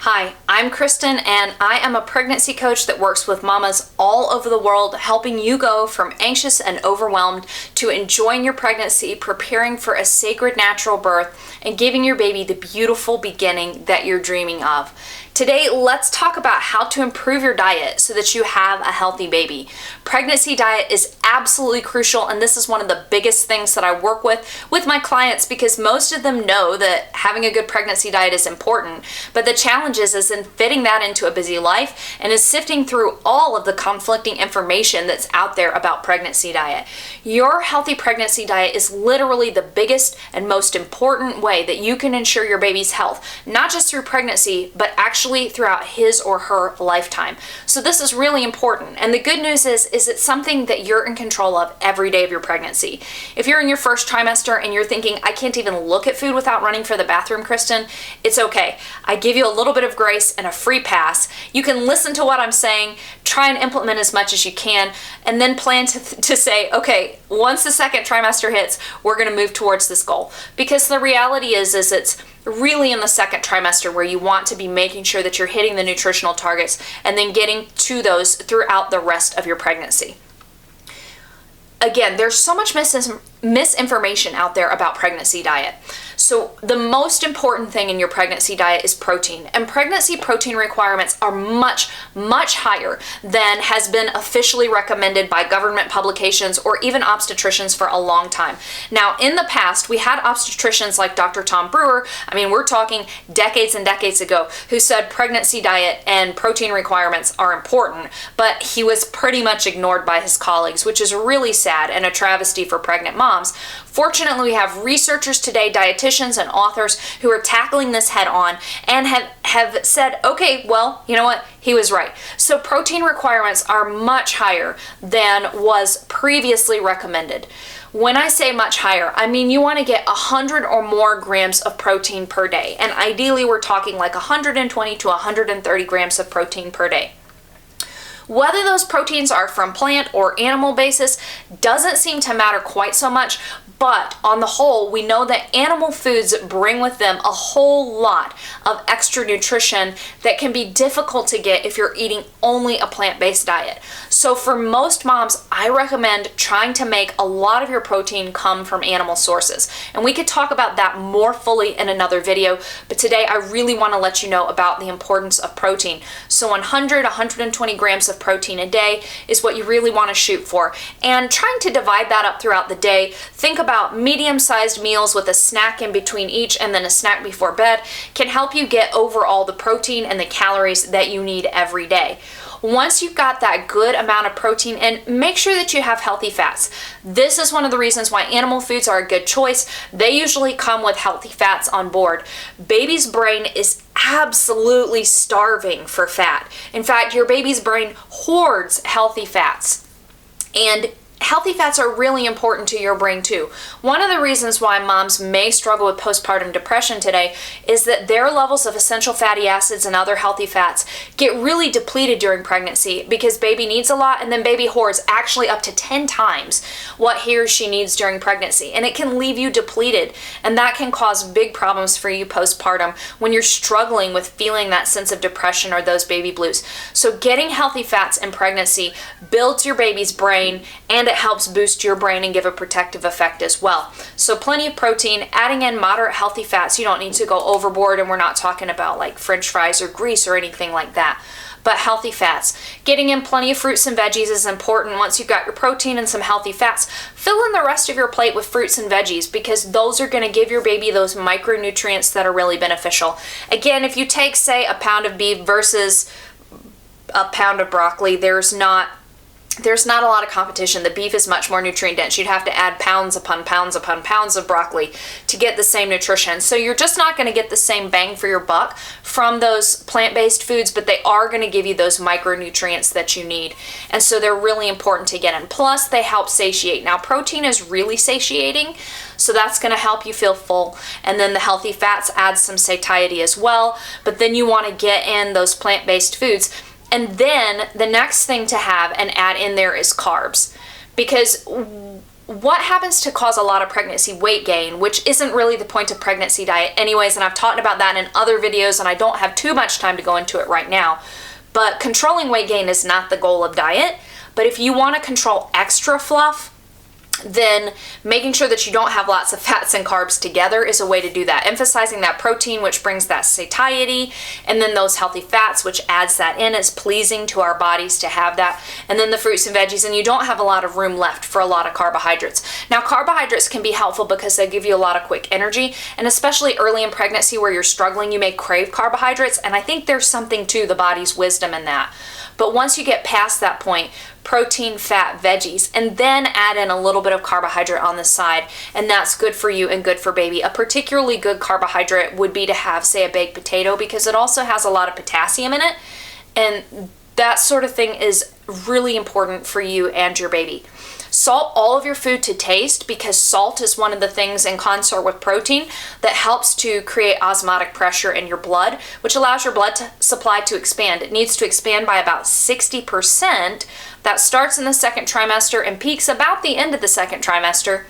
Hi, I'm Kristen, and I am a pregnancy coach that works with mamas all over the world, helping you go from anxious and overwhelmed to enjoying your pregnancy, preparing for a sacred natural birth, and giving your baby the beautiful beginning that you're dreaming of. Today, let's talk about how to improve your diet so that you have a healthy baby. Pregnancy diet is absolutely crucial, and this is one of the biggest things that I work with my clients because most of them know that having a good pregnancy diet is important, but the challenge is in fitting that into a busy life and is sifting through all of the conflicting information that's out there about pregnancy diet. Your healthy pregnancy diet is literally the biggest and most important way that you can ensure your baby's health, not just through pregnancy, but actually throughout his or her lifetime. So this is really important. And the good news is it's something that you're in control of every day of your pregnancy. If you're in your first trimester and you're thinking, I can't even look at food without running for the bathroom, Kristen, it's okay. I give you a little bit of grace and a free pass. You can listen to what I'm saying, try and implement as much as you can, and then plan to say, okay, once the second trimester hits, we're going to move towards this goal. Because the reality is it's really in the second trimester where you want to be making sure that you're hitting the nutritional targets and then getting to those throughout the rest of your pregnancy. Again, there's so much misinformation out there about pregnancy diet. So the most important thing in your pregnancy diet is protein, and pregnancy protein requirements are much, much higher than has been officially recommended by government publications or even obstetricians for a long time. Now, in the past, we had obstetricians like Dr. Tom Brewer, we're talking decades and decades ago, who said pregnancy diet and protein requirements are important, but he was pretty much ignored by his colleagues, which is really sad and a travesty for pregnant moms. Fortunately, we have researchers today, dietitians and authors who are tackling this head on and have said, okay, well, you know what? He was right. So protein requirements are much higher than was previously recommended. When I say much higher, I mean you want to get 100 or more grams of protein per day. And ideally, we're talking like 120 to 130 grams of protein per day. Whether those proteins are from plant or animal basis doesn't seem to matter quite so much, but on the whole, we know that animal foods bring with them a whole lot of extra nutrition that can be difficult to get if you're eating only a plant-based diet. So for most moms, I recommend trying to make a lot of your protein come from animal sources. And we could talk about that more fully in another video, but today I really want to let you know about the importance of protein. So 120 grams of protein a day is what you really want to shoot for. And trying to divide that up throughout the day, think about medium-sized meals with a snack in between each and then a snack before bed can help you get overall the protein and the calories that you need every day. Once you've got that good amount of protein in, make sure that you have healthy fats. This is one of the reasons why animal foods are a good choice. They usually come with healthy fats on board. Baby's brain is absolutely starving for fat. In fact, your baby's brain hoards healthy fats. And healthy fats are really important to your brain too. One of the reasons why moms may struggle with postpartum depression today is that their levels of essential fatty acids and other healthy fats get really depleted during pregnancy because baby needs a lot and then baby hoards actually up to 10 times what he or she needs during pregnancy. And it can leave you depleted, and that can cause big problems for you postpartum when you're struggling with feeling that sense of depression or those baby blues. So getting healthy fats in pregnancy builds your baby's brain, and it helps boost your brain and give a protective effect as well. So plenty of protein, adding in moderate healthy fats. You don't need to go overboard, and we're not talking about like French fries or grease or anything like that, but healthy fats. Getting in plenty of fruits and veggies is important. Once you've got your protein and some healthy fats, fill in the rest of your plate with fruits and veggies because those are going to give your baby those micronutrients that are really beneficial. Again, if you take, say, a pound of beef versus a pound of broccoli, there's not a lot of competition. The beef is much more nutrient dense. You'd have to add pounds upon pounds upon pounds of broccoli to get the same nutrition. So you're just not going to get the same bang for your buck from those plant-based foods, but they are going to give you those micronutrients that you need. And so they're really important to get in. Plus, they help satiate. Now, protein is really satiating, so that's going to help you feel full. And then the healthy fats add some satiety as well. But then you want to get in those plant-based foods. And then the next thing to have and add in there is carbs. Because what happens to cause a lot of pregnancy weight gain, which isn't really the point of pregnancy diet anyways, and I've talked about that in other videos, and I don't have too much time to go into it right now. But controlling weight gain is not the goal of diet. But if you want to control extra fluff, then making sure that you don't have lots of fats and carbs together is a way to do that. Emphasizing that protein, which brings that satiety, and then those healthy fats, which adds that in. It's pleasing to our bodies to have that. And then the fruits and veggies, and you don't have a lot of room left for a lot of carbohydrates. Now, carbohydrates can be helpful because they give you a lot of quick energy, and especially early in pregnancy where you're struggling, you may crave carbohydrates, and I think there's something to the body's wisdom in that. But once you get past that point, protein, fat, veggies, and then add in a little bit of carbohydrate on the side, and that's good for you and good for baby. A particularly good carbohydrate would be to have, say, a baked potato, because it also has a lot of potassium in it, and that sort of thing is really important for you and your baby. Salt all of your food to taste, because salt is one of the things in concert with protein that helps to create osmotic pressure in your blood, which allows your blood supply to expand. It needs to expand by about 60%. That starts in the second trimester and peaks about the end of the second trimester.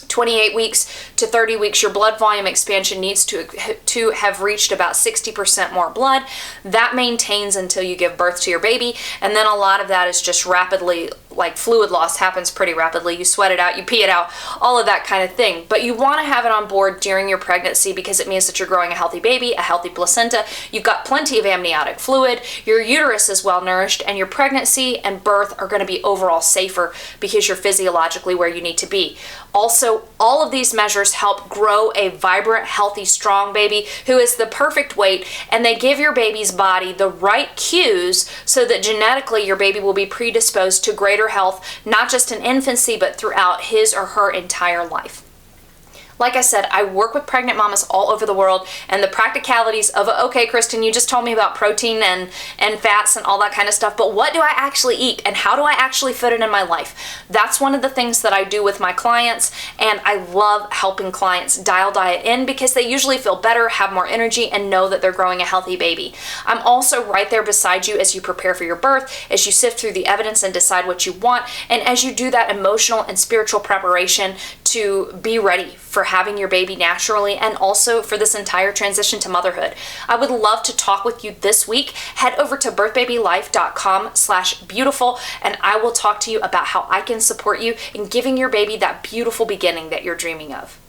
28 weeks to 30 weeks, your blood volume expansion needs to have reached about 60% more blood. That maintains until you give birth to your baby, and then a lot of that is just rapidly, like fluid loss happens pretty rapidly. You sweat it out, you pee it out, all of that kind of thing. But you want to have it on board during your pregnancy because it means that you're growing a healthy baby, a healthy placenta. You've got plenty of amniotic fluid, your uterus is well nourished, and your pregnancy and birth are going to be overall safer because you're physiologically where you need to be. Also, all of these measures help grow a vibrant, healthy, strong baby who is the perfect weight, and they give your baby's body the right cues so that genetically your baby will be predisposed to greater health, not just in infancy, but throughout his or her entire life. Like I said, I work with pregnant mamas all over the world, and the practicalities of, okay, Kristen, you just told me about protein and fats and all that kind of stuff, but what do I actually eat and how do I actually fit it in my life? That's one of the things that I do with my clients, and I love helping clients dial diet in because they usually feel better, have more energy, and know that they're growing a healthy baby. I'm also right there beside you as you prepare for your birth, as you sift through the evidence and decide what you want, and as you do that emotional and spiritual preparation to be ready for having your baby naturally, and also for this entire transition to motherhood. I would love to talk with you this week. Head over to birthbabylife.com/beautiful, and I will talk to you about how I can support you in giving your baby that beautiful beginning that you're dreaming of.